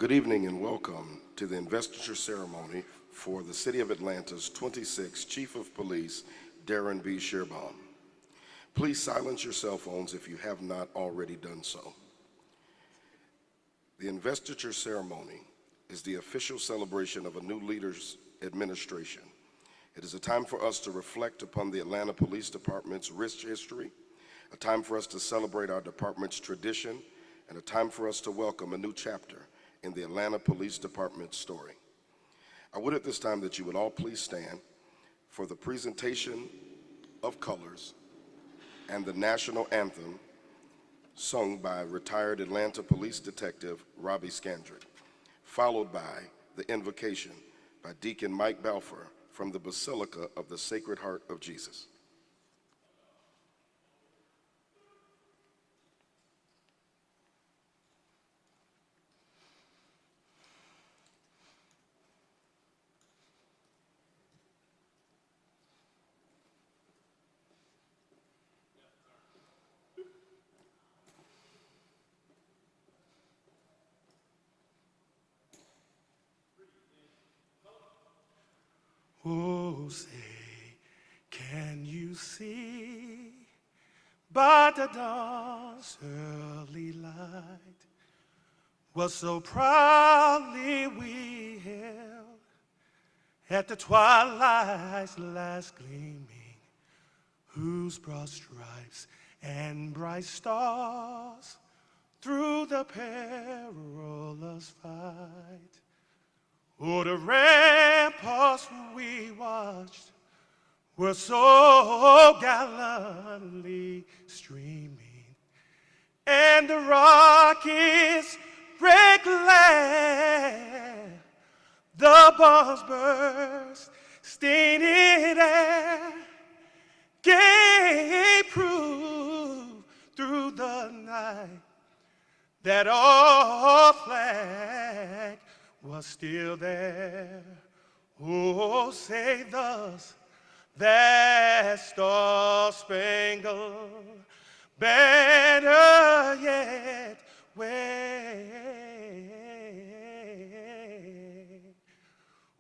Good evening and welcome to the investiture ceremony for the City of Atlanta's 26th Chief of Police, Darin B. Schierbaum. Please silence your cell phones if you have not already done so. The investiture ceremony is the official celebration of a new leader's administration. It is a time for us to reflect upon the Atlanta Police Department's rich history, a time for us to celebrate our department's tradition, and a time for us to welcome a new chapter in the Atlanta Police Department's story. I would at this time that you would all please stand for the presentation of colors and the national anthem sung by retired Atlanta Police Detective Robbie Scandrick, followed by the invocation by Deacon Mike Balfour from the Basilica of the Sacred Heart of Jesus. Oh, say, can you see by the dawn's early light what so proudly we held at the twilight's last gleaming, whose broad stripes and bright stars through the perilous fight? Oh, the ramparts we watched were so gallantly streaming, and the rockets break glare, the bombs burst, staining air, gave proof through the night that our flag was still there. Oh, say thus, that star-spangled banner yet wave.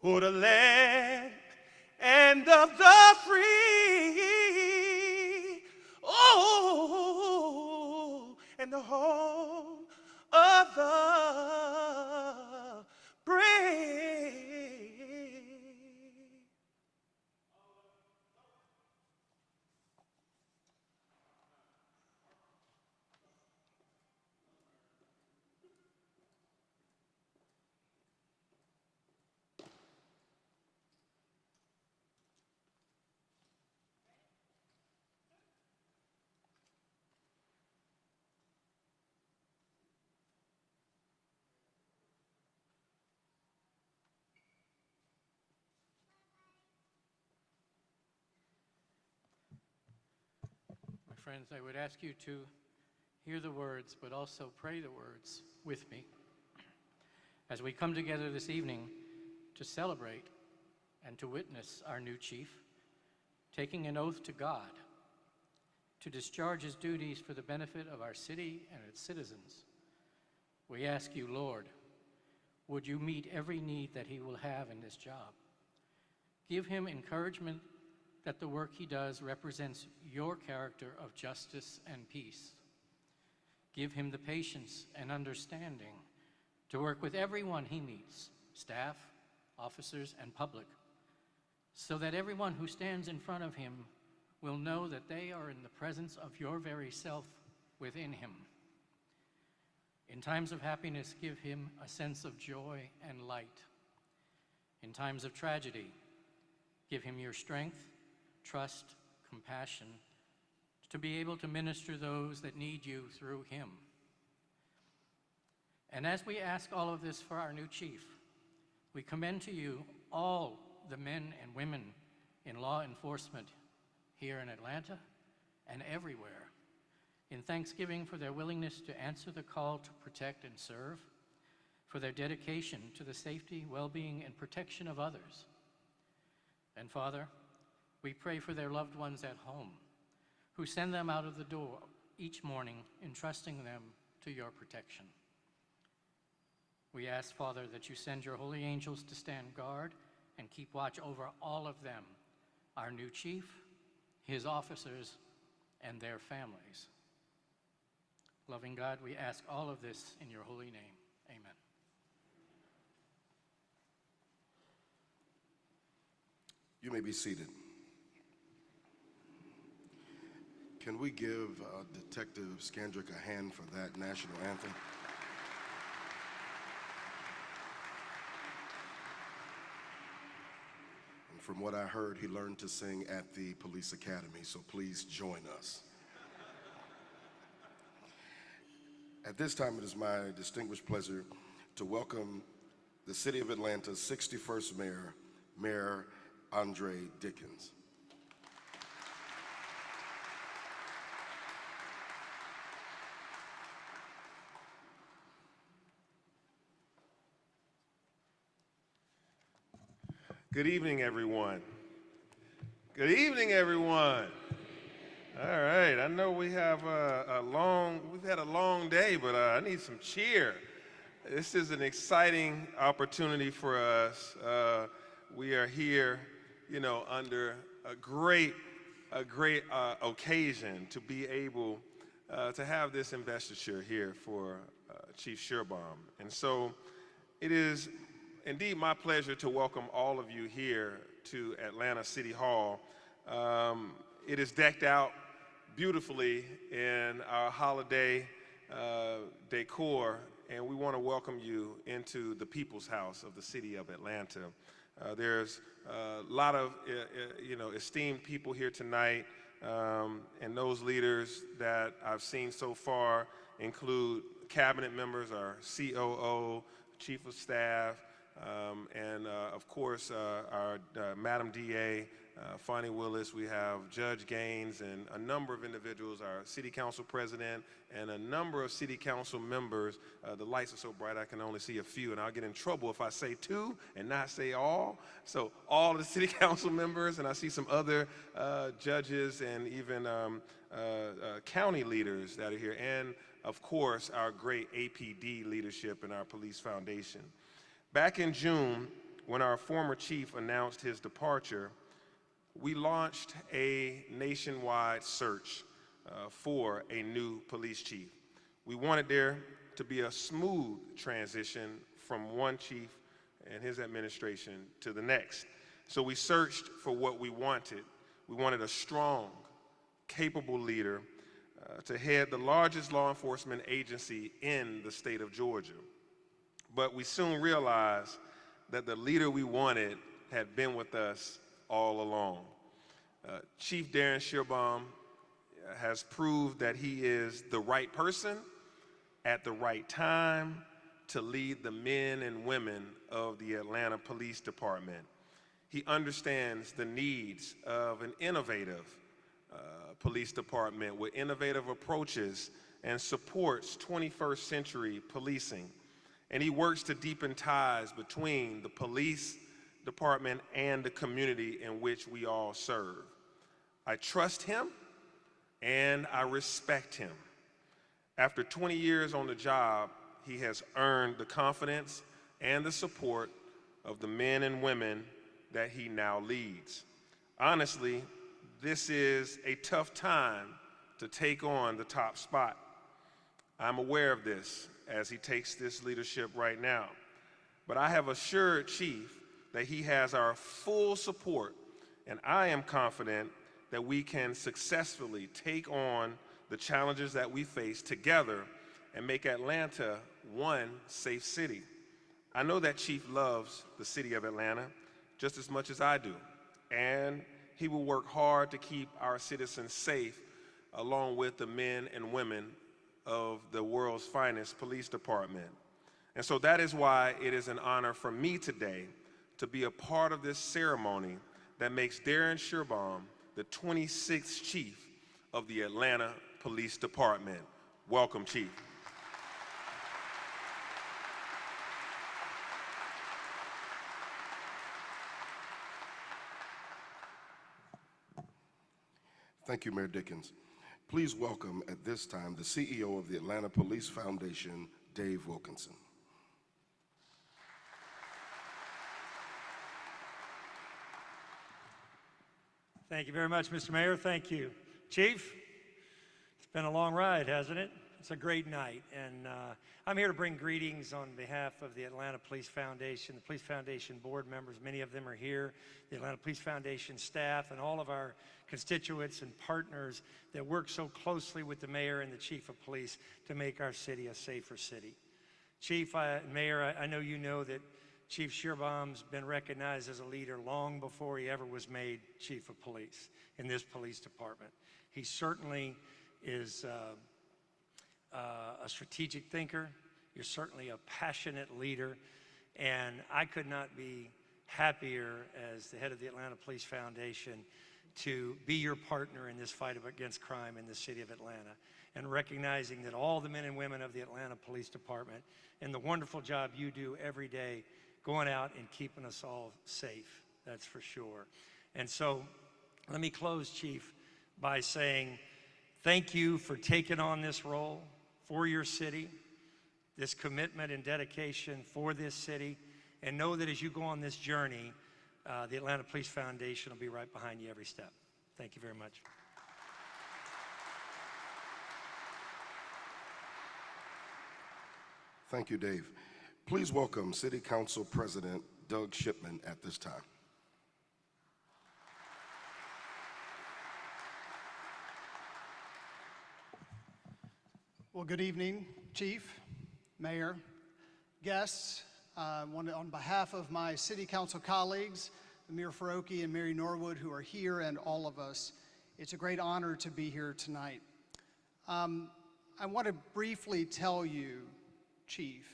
Oh, the land and of the free, oh, and the home of the brave. Friends, I would ask you to hear the words, but also pray the words with me as we come together this evening to celebrate and to witness our new chief taking an oath to God to discharge his duties for the benefit of our city and its citizens. We ask you, Lord, would you meet every need that he will have in this job? Give him encouragement that the work he does represents your character of justice and peace. Give him the patience and understanding to work with everyone he meets, staff, officers, and public, so that everyone who stands in front of him will know that they are in the presence of your very self within him. In times of happiness, give him a sense of joy and light. In times of tragedy, give him your strength, trust, compassion, to be able to minister those that need you through him. And as we ask all of this for our new chief, we commend to you all the men and women in law enforcement here in Atlanta and everywhere, in thanksgiving for their willingness to answer the call to protect and serve, for their dedication to the safety, well-being, and protection of others. And Father, we pray for their loved ones at home, who send them out of the door each morning, entrusting them to your protection. We ask, Father, that you send your holy angels to stand guard and keep watch over all of them, our new chief, his officers, and their families. Loving God, we ask all of this in your holy name. Amen. You may be seated. Can we give Detective Skandrick a hand for that national anthem? And from what I heard, he learned to sing at the police academy, so please join us. At this time, it is my distinguished pleasure to welcome the City of Atlanta's 61st Mayor, Mayor Andre Dickens. Good evening, everyone. Good evening, everyone. All right, I know we have we've had a long day, but I need some cheer. This is an exciting opportunity for us. We are here, under a great occasion to be able to have this investiture here for Chief Schierbaum. And so it is indeed my pleasure to welcome all of you here to Atlanta City Hall. It is decked out beautifully in our holiday decor, and we want to welcome you into the People's House of the City of Atlanta. There's a lot of esteemed people here tonight, and those leaders that I've seen so far include cabinet members, our COO, Chief of Staff, and of course our Madam DA, Fonnie Willis. We have Judge Gaines and a number of individuals, our City Council President, and a number of City Council members. The lights are so bright I can only see a few, and I'll get in trouble if I say two and not say all. So all of the City Council members, and I see some other judges and even county leaders that are here, and of course our great APD leadership and our police foundation. Back in June, when our former chief announced his departure, we launched a nationwide search for a new police chief. We wanted there to be a smooth transition from one chief and his administration to the next. So we searched for what we wanted. We wanted a strong, capable leader to head the largest law enforcement agency in the state of Georgia. But we soon realized that the leader we wanted had been with us all along. Chief Darin Schierbaum has proved that he is the right person at the right time to lead the men and women of the Atlanta Police Department. He understands the needs of an innovative police department with innovative approaches and supports 21st century policing. And he works to deepen ties between the police department and the community in which we all serve. I trust him and I respect him. After 20 years on the job, he has earned the confidence and the support of the men and women that he now leads. Honestly, this is a tough time to take on the top spot. I'm aware of this as he takes this leadership right now. But I have assured Chief that he has our full support, and I am confident that we can successfully take on the challenges that we face together and make Atlanta one safe city. I know that Chief loves the city of Atlanta just as much as I do, and he will work hard to keep our citizens safe along with the men and women of the world's finest police department. And so that is why it is an honor for me today to be a part of this ceremony that makes Darin Schierbaum the 26th Chief of the Atlanta Police Department. Welcome, Chief. Thank you, Mayor Dickens. Please welcome at this time the CEO of the Atlanta Police Foundation, Dave Wilkinson. Thank you very much, Mr. Mayor. Thank you. Chief, it's been a long ride, hasn't it? It's a great night, and I'm here to bring greetings on behalf of the Atlanta Police Foundation, the Police Foundation board members. Many of them are here, the Atlanta Police Foundation staff, and all of our constituents and partners that work so closely with the mayor and the chief of police to make our city a safer city. Chief, Mayor, I know you know that Chief Schierbaum's been recognized as a leader long before he ever was made chief of police in this police department. He certainly is a strategic thinker. You're certainly a passionate leader, and I could not be happier as the head of the Atlanta Police Foundation to be your partner in this fight against crime in the city of Atlanta, and recognizing that all the men and women of the Atlanta Police Department and the wonderful job you do every day going out and keeping us all safe, that's for sure. And so let me close, Chief, by saying thank you for taking on this role for your city, this commitment and dedication for this city, and know that as you go on this journey, the Atlanta Police Foundation will be right behind you every step. Thank you very much. Thank you, Dave. Please welcome City Council President Doug Shipman at this time. Well, good evening, Chief, Mayor, guests. On behalf of my City Council colleagues, Amir Faroki and Mary Norwood, who are here, and all of us, it's a great honor to be here tonight. I want to briefly tell you, Chief,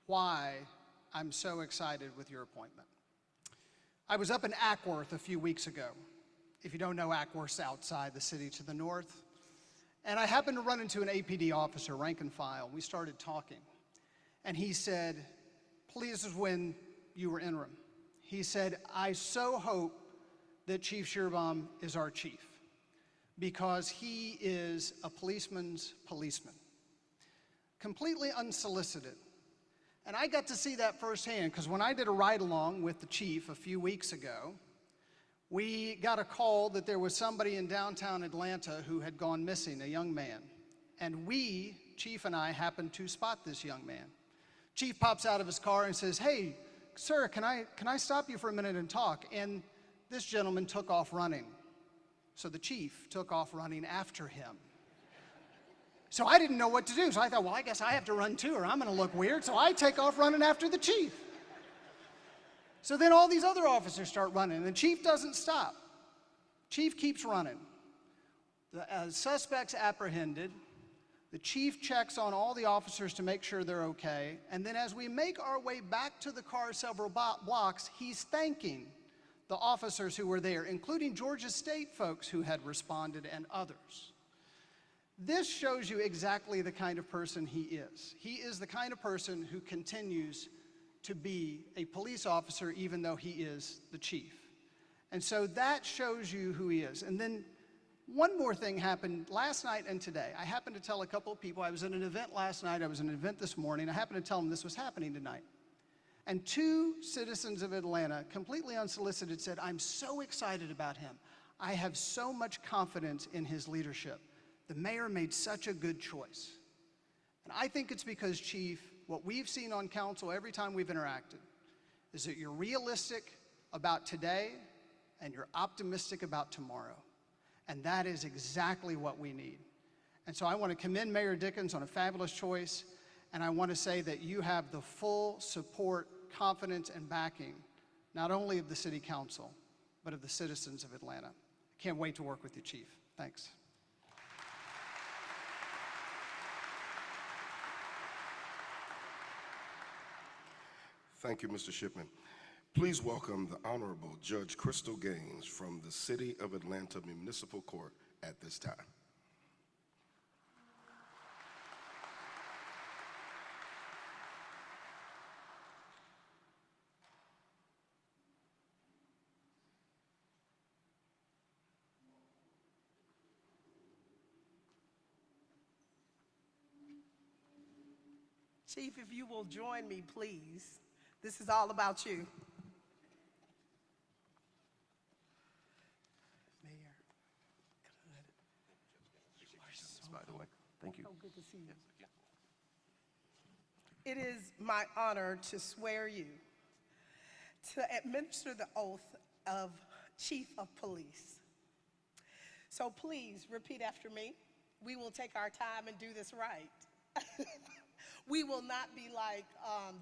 why I'm so excited with your appointment. I was up in Ackworth a few weeks ago. If you don't know, Ackworth's outside the city to the north. And I happened to run into an APD officer, rank and file. We started talking. And he said, please, this is when you were interim. He said, I so hope that Chief Schierbaum is our chief, because he is a policeman's policeman, completely unsolicited. And I got to see that firsthand, because when I did a ride-along with the chief a few weeks ago, we got a call that there was somebody in downtown Atlanta who had gone missing, a young man. And we, Chief and I, happened to spot this young man. Chief pops out of his car and says, hey, sir, can I stop you for a minute and talk? And this gentleman took off running. So the chief took off running after him. So I didn't know what to do. So I thought, well, I guess I have to run too, or I'm going to look weird. So I take off running after the chief. So then all these other officers start running, and the chief doesn't stop. Chief keeps running. The suspect's apprehended. The chief checks on all the officers to make sure they're okay. And then as we make our way back to the car several blocks, he's thanking the officers who were there, including Georgia State folks who had responded and others. This shows you exactly the kind of person he is. He is the kind of person who continues to be a police officer even though he is the chief. And so that shows you who he is. And then one more thing happened last night and today. I happened to tell a couple of people, I was at an event last night, I was at an event this morning, I happened to tell them this was happening tonight. And two citizens of Atlanta, completely unsolicited, said, I'm so excited about him. I have so much confidence in his leadership. The mayor made such a good choice. And I think it's because, Chief, what we've seen on council every time we've interacted is that you're realistic about today and you're optimistic about tomorrow. And that is exactly what we need. And so I want to commend Mayor Dickens on a fabulous choice, and I want to say that you have the full support, confidence, and backing, not only of the City Council, but of the citizens of Atlanta. I can't wait to work with you, Chief. Thanks. Thank you, Mr. Shipman. Please welcome the Honorable Judge Crystal Gaines from the City of Atlanta Municipal Court at this time. Chief, if you will join me, please. This is all about you. Mayor. by the way. Thank you. Oh, good to see you. It is my honor to swear you to administer the oath of Chief of Police. So please repeat after me. We will take our time and do this right. We will not be like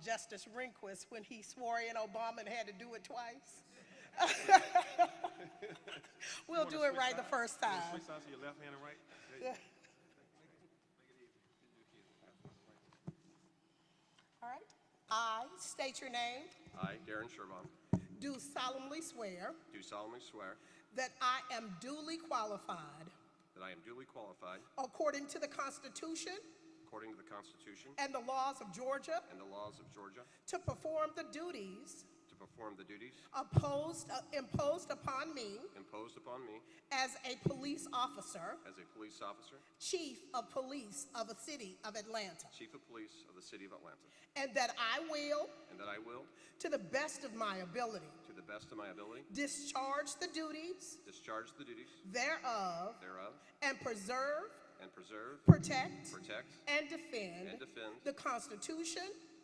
Justice Rehnquist when he swore in Obama and had to do it twice. We'll do it right the first time. Switch sides to your left hand and right. There you go. All right. I state your name. I, Darin Schierbaum, Do solemnly swear do solemnly swear that I am duly qualified, that I am duly qualified, according to the Constitution according to the Constitution and the laws of Georgia, and the laws of Georgia, to perform the duties to perform the duties imposed upon me imposed upon me as a police officer, as a police officer, Chief of Police of the City of Atlanta, Chief of Police of the City of Atlanta, and that I will, and that I will, to the best of my ability, to the best of my ability, discharge the duties discharge the duties thereof thereof, and preserve, protect, and defend the Constitution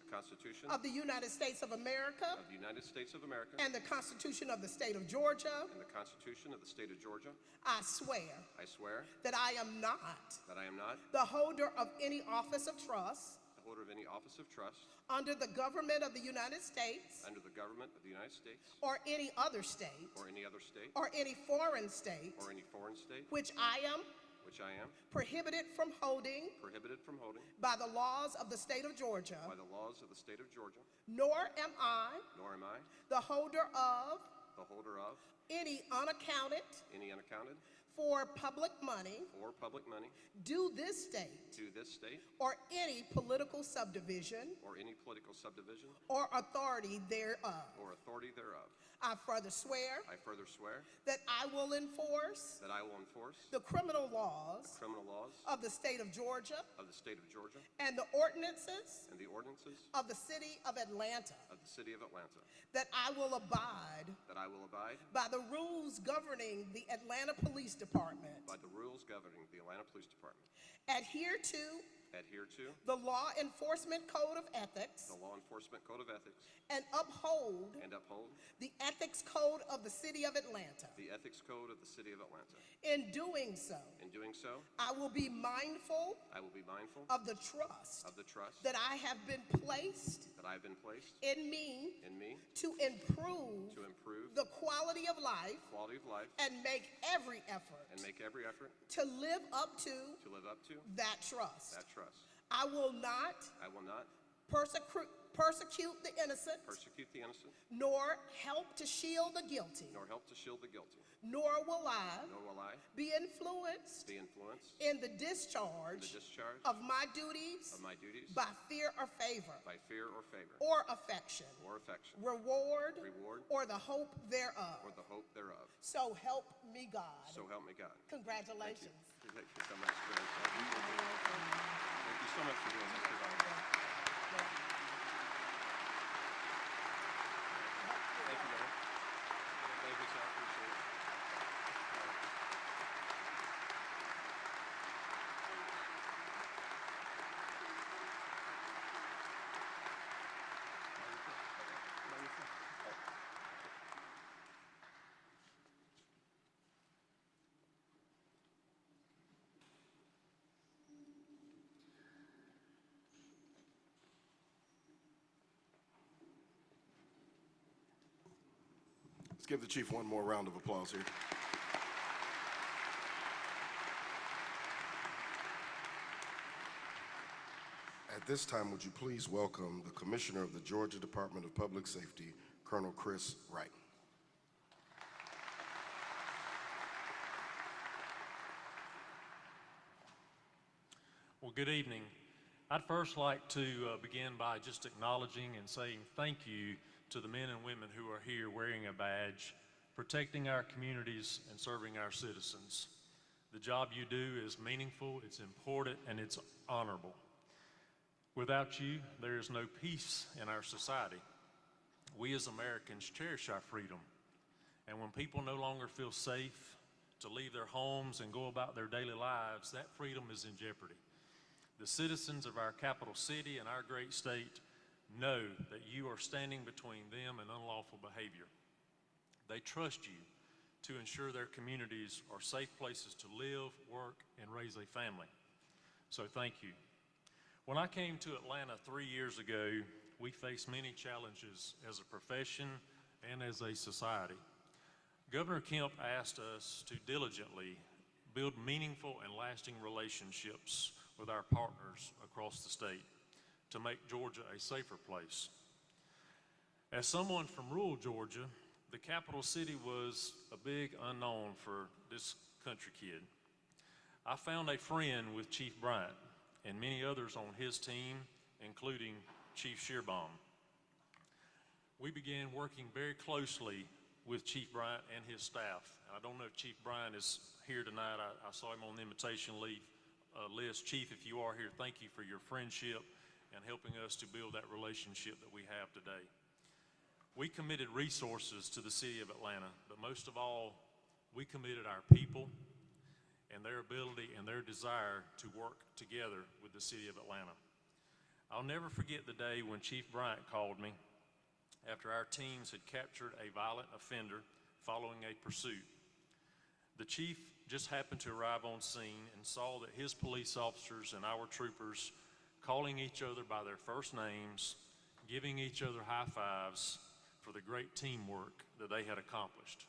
the Constitution of the United States of America of the United States of America and the Constitution of the State of Georgia. and the Constitution of the State of Georgia. I swear I swear that I am not that I am not the holder of any office of trust the holder of any office of trust under the government of the United States under the government of the United States or any other state or any other state or any foreign state or any foreign state which I am which I am prohibited from holding prohibited from holding by the laws of the state of Georgia, by the laws of the State of Georgia, nor am I nor am I the holder of the holder of any unaccounted any unaccounted for public money for public money due this state to this state or any political subdivision or any political subdivision or authority thereof. or authority thereof. I further swear I further swear that I will enforce that I will enforce the criminal laws criminal laws of the state of Georgia of the State of Georgia and the ordinances and the ordinances of the city of Atlanta, of the City of Atlanta, that I will abide that I will abide by the rules governing the Atlanta Police Department, by the rules governing the Atlanta Police Department, adhere to adhere to the Law Enforcement Code of Ethics, the Law Enforcement Code of Ethics, and uphold and uphold the Ethics Code of the City of Atlanta. the Ethics Code of the City of Atlanta. In doing so, In doing so, I will be mindful I will be mindful of the trust of the trust that I have been placed that I have been placed in me in me to improve to improve the quality of life quality of life and make every effort and make every effort to live up to to live up to that trust. that trust. I will not I will not persecute the innocent, persecute the innocent, nor help to shield the guilty, nor help to shield the guilty, nor will I nor will I be influenced be influenced in the in discharge the discharge of my duties of my duties by fear or favor, by fear or favor or affection, or affection, reward, reward, or the hope thereof. or the hope thereof. So help me God. So help me God. Congratulations. Thank you so much. Thank you so much for doing this. Thank you, man. Thank you, sir. I appreciate it. Let's give the chief one more round of applause here. At this time, would you please welcome the Commissioner of the Georgia Department of Public Safety, Colonel Chris Wright. Well, good evening. I'd first like to begin by just acknowledging and saying thank you to the men and women who are here wearing a badge, protecting our communities and serving our citizens. The job you do is meaningful, it's important, and it's honorable. Without you, there is no peace in our society. We as Americans cherish our freedom, and when people no longer feel safe, to leave their homes and go about their daily lives, that freedom is in jeopardy. The citizens of our capital city and our great state know that you are standing between them and unlawful behavior. They trust you to ensure their communities are safe places to live, work, and raise a family. So thank you. When I came to Atlanta 3 years ago, we faced many challenges as a profession and as a society. Governor Kemp asked us to diligently build meaningful and lasting relationships with our partners across the state to make Georgia a safer place. As someone from rural Georgia, the capital city was a big unknown for this country kid. I found a friend with Chief Bryant and many others on his team, including Chief Schierbaum. We began working very closely with Chief Bryant and his staff. I don't know if Chief Bryant is here tonight. I saw him on the invitation list. Chief, if you are here, thank you for your friendship and helping us to build that relationship that we have today. We committed resources to the city of Atlanta, but most of all, we committed our people and their ability and their desire to work together with the city of Atlanta. I'll never forget the day when Chief Bryant called me after our teams had captured a violent offender following a pursuit. The chief just happened to arrive on scene and saw that his police officers and our troopers calling each other by their first names, giving each other high fives for the great teamwork that they had accomplished.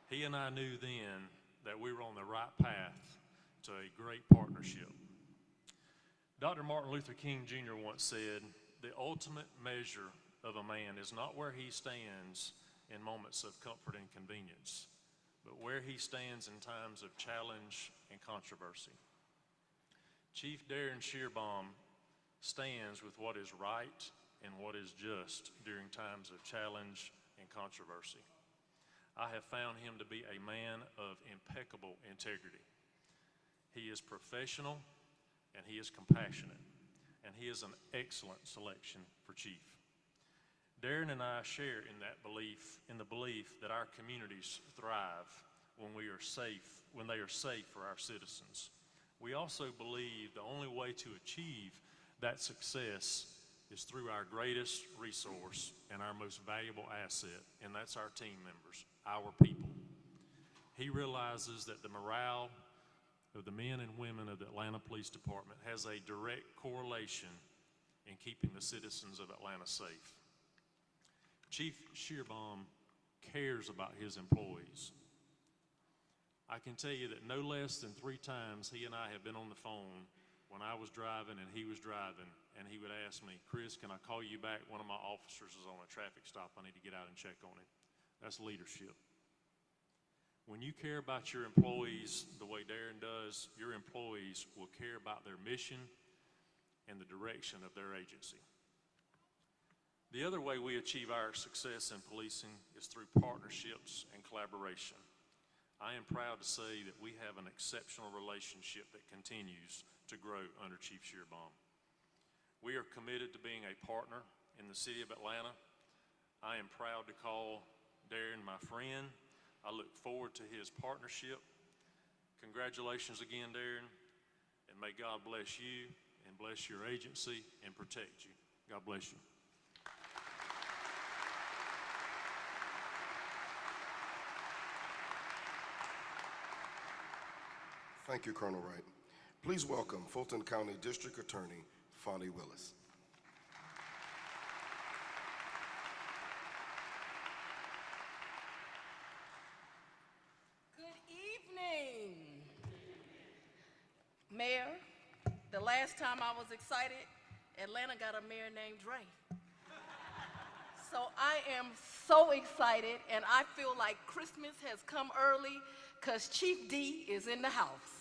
He and I knew then that we were on the right path to a great partnership. Dr. Martin Luther King Jr. once said, "The ultimate measure of a man is not where he stands in moments of comfort and convenience, but where he stands in times of challenge and controversy." Chief Darin Schierbaum stands with what is right and what is just during times of challenge and controversy. I have found him to be a man of impeccable integrity. He is professional and he is compassionate, and he is an excellent selection for chief. Darin and I share in that belief, in the belief that our communities thrive when they are safe for our citizens. We also believe the only way to achieve that success is through our greatest resource and our most valuable asset, and that's our team members, our people. He realizes that the morale of the men and women of the Atlanta Police Department has a direct correlation in keeping the citizens of Atlanta safe. Chief Schierbaum cares about his employees. I can tell you that no less than 3 times he and I have been on the phone when I was driving and he was driving, and he would ask me, "Chris, can I call you back? One of my officers is on a traffic stop. I need to get out and check on him." That's leadership. When you care about your employees the way Darin does, your employees will care about their mission and the direction of their agency. The other way we achieve our success in policing is through partnerships and collaboration. I am proud to say that we have an exceptional relationship that continues to grow under Chief Schierbaum. We are committed to being a partner in the city of Atlanta. I am proud to call Darin my friend. I look forward to his partnership. Congratulations again, Darin, and may God bless you and bless your agency and protect you. God bless you. Thank you, Colonel Wright. Please welcome Fulton County District Attorney Fonnie Willis. Good evening. Mayor, the last time I was excited, Atlanta got a mayor named Dre. So I am so excited, and I feel like Christmas has come early because Chief D is in the house.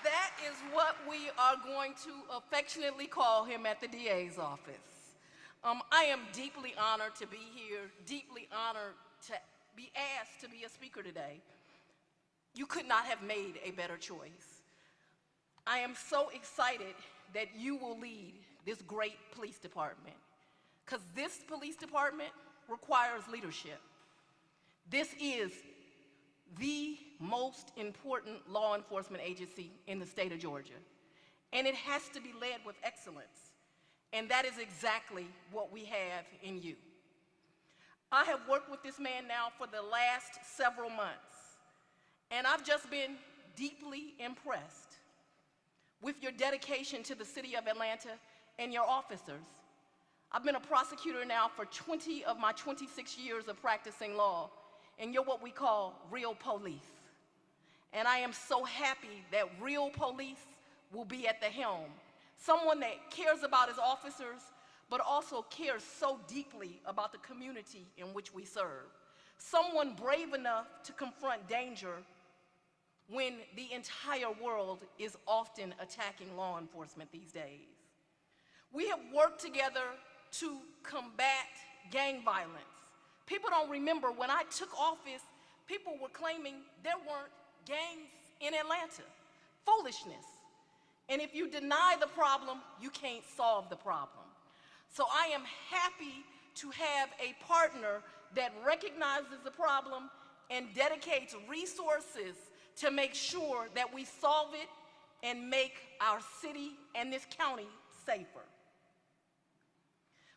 That is what we are going to affectionately call him at the DA's office. I am deeply honored to be here, deeply honored to be asked to be a speaker today. You could not have made a better choice. I am so excited that you will lead this great police department, because this police department requires leadership. This is the most important law enforcement agency in the state of Georgia, and it has to be led with excellence, and that is exactly what we have in you. I have worked with this man now for the last several months, and I've just been deeply impressed with your dedication to the city of Atlanta and your officers. I've been a prosecutor now for 20 of my 26 years of practicing law, and you're what we call real police. And I am so happy that real police will be at the helm. Someone that cares about his officers, but also cares so deeply about the community in which we serve. Someone brave enough to confront danger when the entire world is often attacking law enforcement these days. We have worked together to combat gang violence. People don't remember when I took office, people were claiming there weren't gangs in Atlanta. Foolishness. And if you deny the problem, you can't solve the problem. So I am happy to have a partner that recognizes the problem and dedicates resources to make sure that we solve it and make our city and this county safer.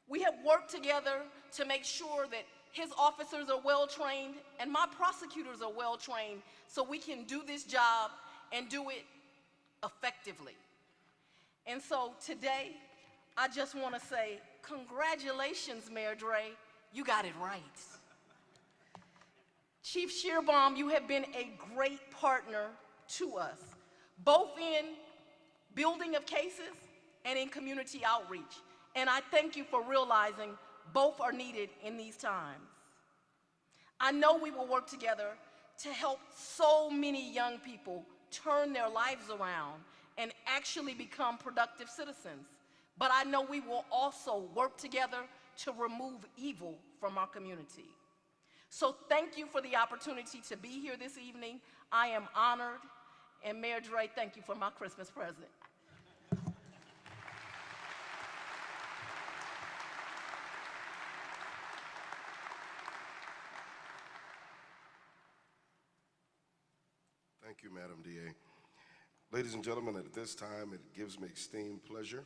We have worked together to make sure that his officers are well-trained and my prosecutors are well-trained so we can do this job and do it effectively. And so today, I just want to say, congratulations, Mayor Dre, you got it right. Chief Schierbaum, you have been a great partner to us, both in building of cases and in community outreach. And I thank you for realizing both are needed in these times. I know we will work together to help so many young people turn their lives around and actually become productive citizens. But I know we will also work together to remove evil from our community. So thank you for the opportunity to be here this evening. I am honored. And Mayor Dre, thank you for my Christmas present. Thank you, Madam DA. Ladies and gentlemen, at this time, it gives me extreme pleasure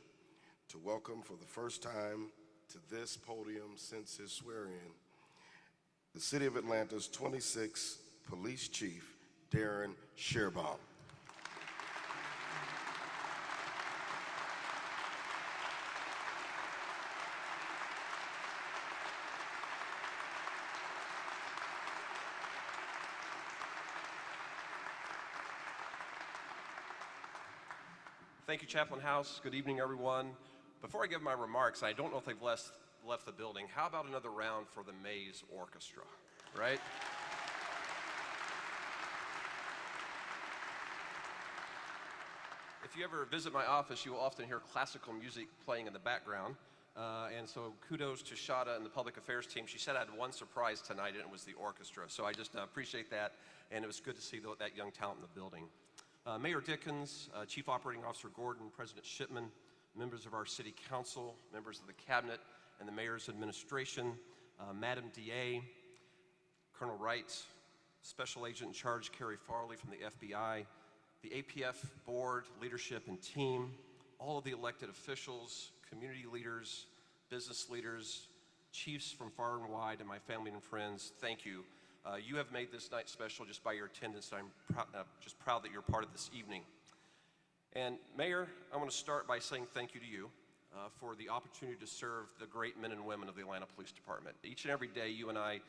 to welcome for the first time to this podium since his swearing-in, the City of Atlanta's 26th Police Chief, Darin Schierbaum. Thank you, Chaplain House. Good evening, everyone. Before I give my remarks, I don't know if they've left the building. How about another round for the Mays Orchestra, right? If you ever visit my office, you will often hear classical music playing in the background. And so kudos to Shada and the public affairs team. She said I had one surprise tonight, and it was the orchestra. So I just appreciate that, and it was good to see that young talent in the building. Mayor Dickens, Chief Operating Officer Gordon, President Shipman, members of our City Council, members of the Cabinet and the Mayor's Administration, Madam DA, Colonel Wright, Special Agent in Charge Carrie Farley from the FBI, the APF Board, leadership and team, all of the elected officials, community leaders, business leaders, chiefs from far and wide, and my family and friends, thank you. You have made this night special just by your attendance. I'm just proud that you're part of this evening. And Mayor, I want to start by saying thank you to you for the opportunity to serve the great men and women of the Atlanta Police Department. Each and every day, you and I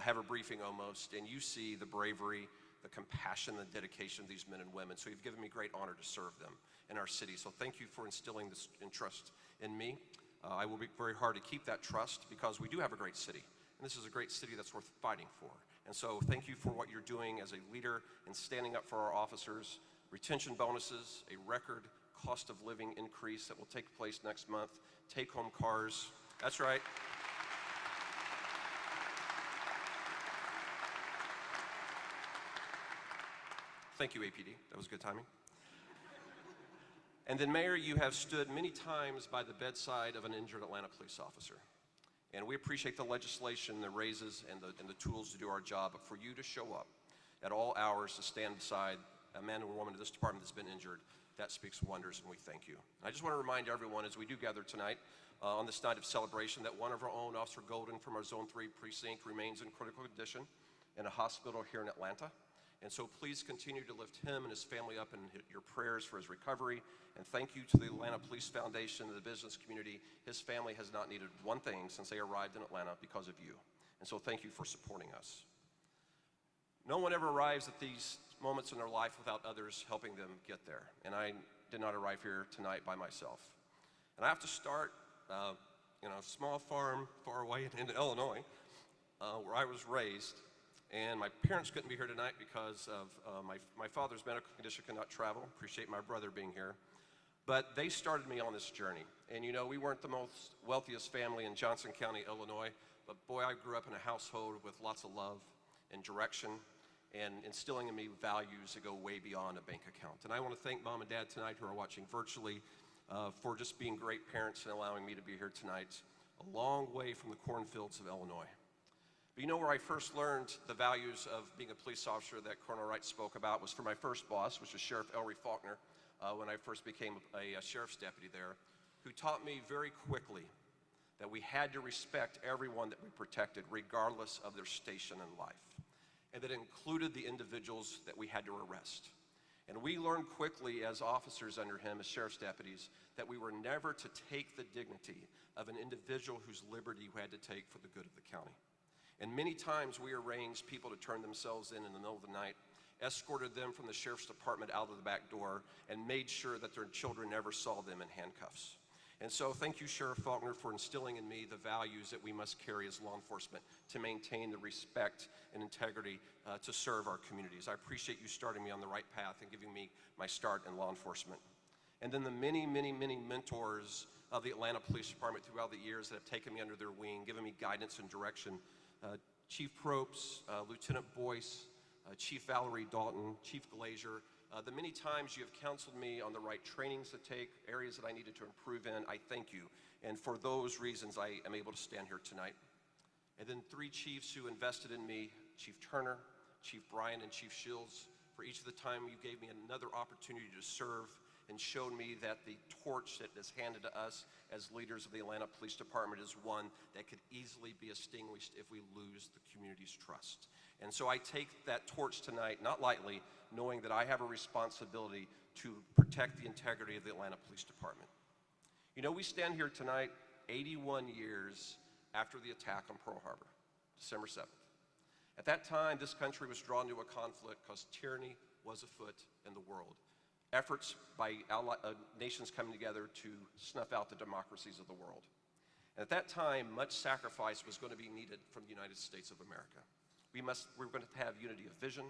have a briefing almost, and you see the bravery, the compassion, the dedication of these men and women. So you've given me great honor to serve them in our city. So thank you for instilling this trust in me. I will work very hard to keep that trust because we do have a great city, and this is a great city that's worth fighting for. And so thank you for what you're doing as a leader in standing up for our officers, retention bonuses, a record cost of living increase that will take place next month, take-home cars. That's right. Thank you, APD. That was good timing. And then, Mayor, you have stood many times by the bedside of an injured Atlanta police officer. And we appreciate the legislation, the raises, and the tools to do our job, but for you to show up at all hours to stand beside a man or woman in this department that's been injured, that speaks wonders, and we thank you. And I just want to remind everyone as we do gather tonight on this night of celebration that one of our own, Officer Golden from our Zone 3 precinct, remains in critical condition in a hospital here in Atlanta. And so please continue to lift him and his family up in your prayers for his recovery. And thank you to the Atlanta Police Foundation and the business community. His family has not needed one thing since they arrived in Atlanta because of you. And so thank you for supporting us. No one ever arrives at these moments in their life without others helping them get there. And I did not arrive here tonight by myself. And I have to start in a small farm far away in Illinois, where I was raised. And my parents couldn't be here tonight because of my father's medical condition, could not travel. Appreciate my brother being here. But they started me on this journey. And you know, we weren't the most wealthiest family in Johnson County, Illinois, but boy, I grew up in a household with lots of love and direction and instilling in me values that go way beyond a bank account. And I want to thank Mom and Dad tonight who are watching virtually for just being great parents and allowing me to be here tonight, a long way from the cornfields of Illinois. But you know where I first learned the values of being a police officer that Colonel Wright spoke about was from my first boss, which was Sheriff Ellery Faulkner, when I first became a sheriff's deputy there, who taught me very quickly that we had to respect everyone that we protected, regardless of their station in life. And that included the individuals that we had to arrest. And we learned quickly as officers under him, as sheriff's deputies, that we were never to take the dignity of an individual whose liberty we had to take for the good of the county. And many times we arranged people to turn themselves in the middle of the night, escorted them from the sheriff's department out of the back door, and made sure that their children never saw them in handcuffs. And so thank you, Sheriff Faulkner, for instilling in me the values that we must carry as law enforcement to maintain the respect and integrity to serve our communities. I appreciate you starting me on the right path and giving me my start in law enforcement. And then the many, many, many mentors of the Atlanta Police Department throughout the years that have taken me under their wing, given me guidance and direction. Chief Probst, Lieutenant Boyce, Chief Valerie Dalton, Chief Glazier, the many times you have counseled me on the right trainings to take, areas that I needed to improve in, I thank you. And for those reasons, I am able to stand here tonight. And then 3 chiefs who invested in me, Chief Turner, Chief Bryan, and Chief Shields, for each of the time you gave me another opportunity to serve and showed me that the torch that is handed to us as leaders of the Atlanta Police Department is one that could easily be extinguished if we lose the community's trust. And so I take that torch tonight, not lightly, knowing that I have a responsibility to protect the integrity of the Atlanta Police Department. You know, we stand here tonight 81 years after the attack on Pearl Harbor, December 7th. At that time, this country was drawn to a conflict because tyranny was afoot in the world. Efforts by nations coming together to snuff out the democracies of the world. And at that time, much sacrifice was going to be needed from the United States of America. We were going to have unity of vision,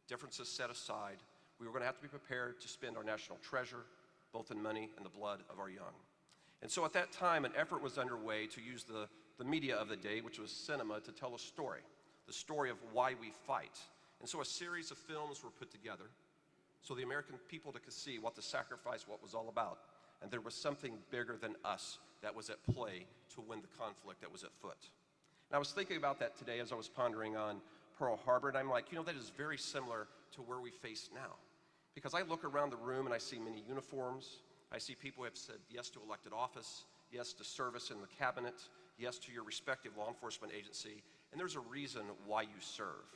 differences set aside. We were going to have to be prepared to spend our national treasure, both in money and the blood of our young. And so at that time, an effort was underway to use the media of the day, which was cinema, to tell a story, the story of why we fight. And so a series of films were put together so the American people could see what the sacrifice, what was all about. And there was something bigger than us that was at play to win the conflict that was at foot. And I was thinking about that today as I was pondering on Pearl Harbor, and I'm like, you know, that is very similar to where we face now. Because I look around the room and I see many uniforms. I see people who have said yes to elected office, yes to service in the cabinet, yes to your respective law enforcement agency, and there's a reason why you serve.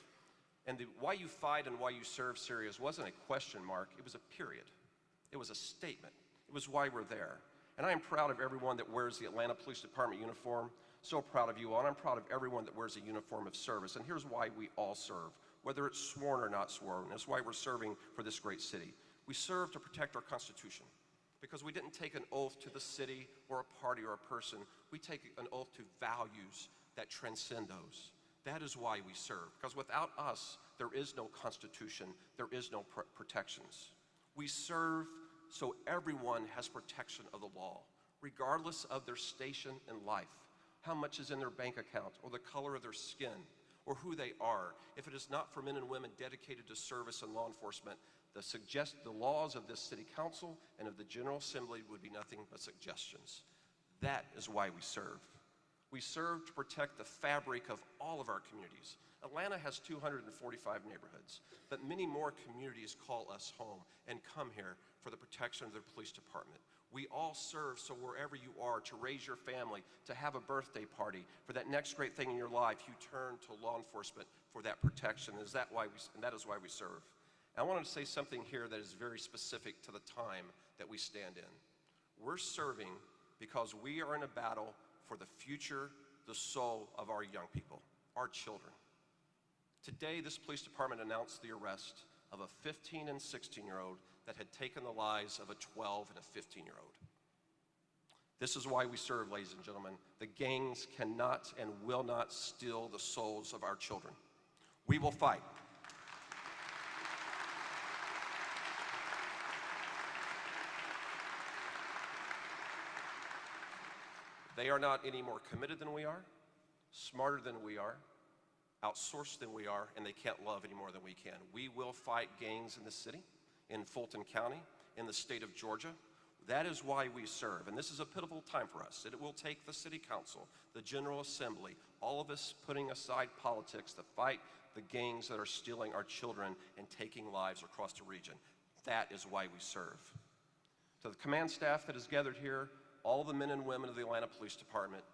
And the why you fight and why you serve series wasn't a question mark, it was a period. It was a statement. It was why we're there. And I am proud of everyone that wears the Atlanta Police Department uniform. So proud of you all, and I'm proud of everyone that wears a uniform of service. And here's why we all serve, whether it's sworn or not sworn. That's why we're serving for this great city. We serve to protect our Constitution, because we didn't take an oath to the city or a party or a person. We take an oath to values that transcend those. That is why we serve, because without us, there is no Constitution, there is no protections. We serve so everyone has protection of the law, regardless of their station in life, how much is in their bank account, or the color of their skin, or who they are. If it is not for men and women dedicated to service and law enforcement, the laws of this city council and of the General Assembly would be nothing but suggestions. That is why we serve. We serve to protect the fabric of all of our communities. Atlanta has 245 neighborhoods, but many more communities call us home and come here for the protection of their police department. We all serve so wherever you are, to raise your family, to have a birthday party, for that next great thing in your life, you turn to law enforcement for that protection. And that is why we serve. And I wanted to say something here that is very specific to the time that we stand in. We're serving because we are in a battle for the future, the soul of our young people, our children. Today, this police department announced the arrest of a 15 and 16-year-old that had taken the lives of a 12 and a 15-year-old. This is why we serve, ladies and gentlemen. The gangs cannot and will not steal the souls of our children. We will fight. They are not any more committed than we are, smarter than we are, outsourced than we are, and they can't love any more than we can. We will fight gangs in the city, in Fulton County, in the state of Georgia. That is why we serve, and this is a pivotal time for us. It will take the City Council, the General Assembly, all of us putting aside politics to fight the gangs that are stealing our children and taking lives across the region. That is why we serve. To the command staff that is gathered here, all the men and women of the Atlanta Police Department,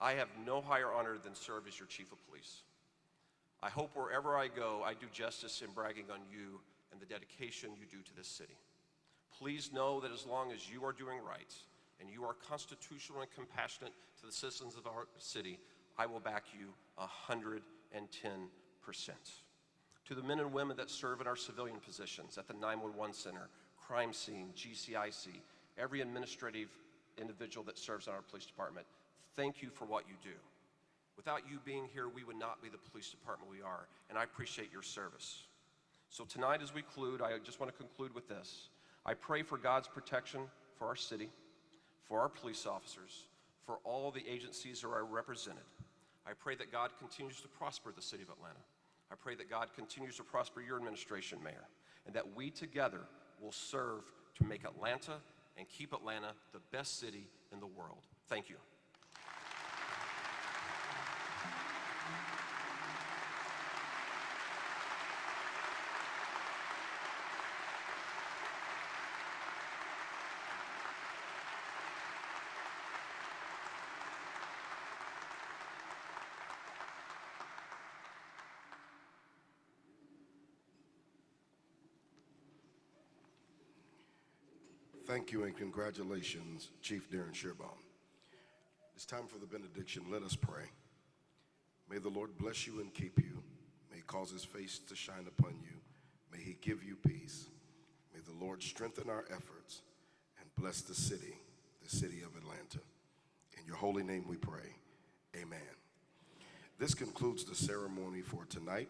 I have no higher honor than serve as your Chief of Police. I hope wherever I go, I do justice in bragging on you and the dedication you do to this city. Please know that as long as you are doing right and you are constitutional and compassionate to the citizens of our city, I will back you 110%. To the men and women that serve in our civilian positions at the 911 Center, crime scene, GCIC, every administrative individual that serves in our police department, thank you for what you do. Without you being here, we would not be the police department we are, and I appreciate your service. So tonight as we conclude, I just want to conclude with this. I pray for God's protection for our city, for our police officers, for all the agencies that are represented. I pray that God continues to prosper the city of Atlanta. I pray that God continues to prosper your administration, Mayor, and that we together will serve to make Atlanta and keep Atlanta the best city in the world. Thank you. Thank you and congratulations, Chief Darin Schierbaum. It's time for the benediction. Let us pray. May the Lord bless you and keep you. May he cause his face to shine upon you. May he give you peace. May the Lord strengthen our efforts and bless the city of Atlanta. In your holy name we pray. Amen. This concludes the ceremony for tonight.